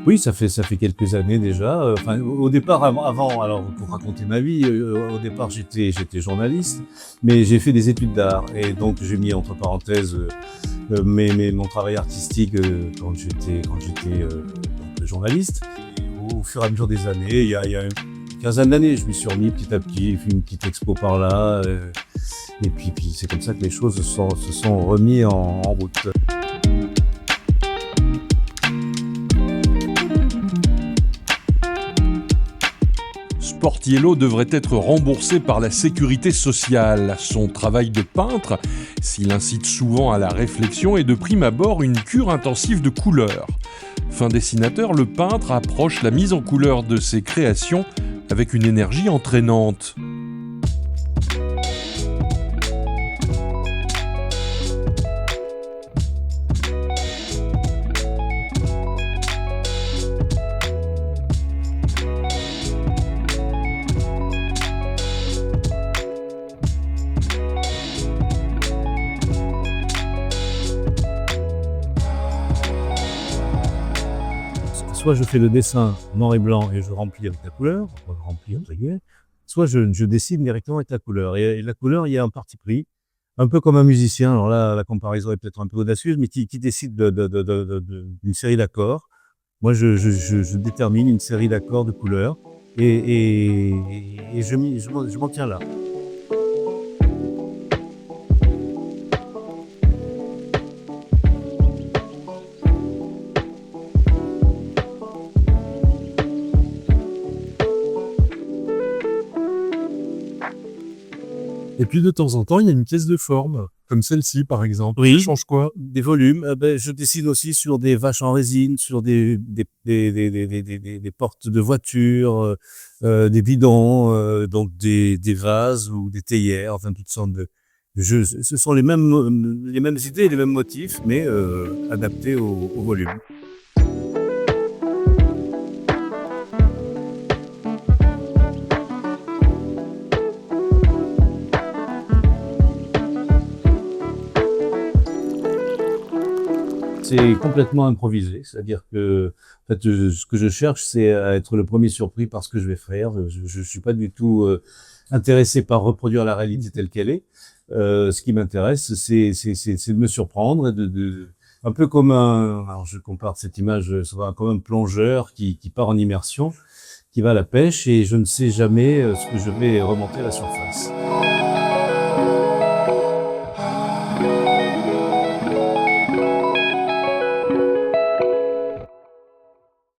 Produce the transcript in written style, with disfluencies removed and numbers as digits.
Oui, ça fait quelques années déjà. Enfin, au départ, avant, alors pour raconter ma vie, au départ j'étais journaliste, mais j'ai fait des études d'art et donc j'ai mis entre parenthèses mon travail artistique donc, journaliste. Et au fur et à mesure des années, il y a une quinzaine d'années, je m'y suis remis petit à petit, fait une petite expo par là, et puis c'est comme ça que les choses se sont remis en route. Sportiello devrait être remboursé par la sécurité sociale. Son travail de peintre, s'il incite souvent à la réflexion, est de prime abord une cure intensive de couleurs. Fin dessinateur, le peintre approche la mise en couleur de ses créations avec une énergie entraînante. Soit je fais le dessin noir et blanc et je remplis avec la couleur, remplis entre guillemets, soit je dessine directement avec la couleur. Et la couleur, il y a un parti pris, un peu comme un musicien. Alors là, la comparaison est peut-être un peu audacieuse, mais qui décide d'une série d'accords. Moi, je détermine une série d'accords de couleurs et je m'en tiens là. Et puis de temps en temps, il y a une pièce de forme, comme celle-ci par exemple. Oui. Ça change quoi? Des volumes. Je dessine aussi sur des vaches en résine, sur des portes de voitures, des bidons, donc des vases ou des théières, enfin toutes sortes de jeux. Ce sont les mêmes idées, les mêmes motifs, mais adaptés au volume. C'est complètement improvisé, c'est-à-dire que en fait, ce que je cherche, c'est à être le premier surpris par ce que je vais faire. Je suis pas du tout intéressé par reproduire la réalité telle qu'elle est. Ce qui m'intéresse, c'est de me surprendre, et un peu comme alors je compare cette image, comme un plongeur qui part en immersion, qui va à la pêche, et je ne sais jamais ce que je vais remonter à la surface.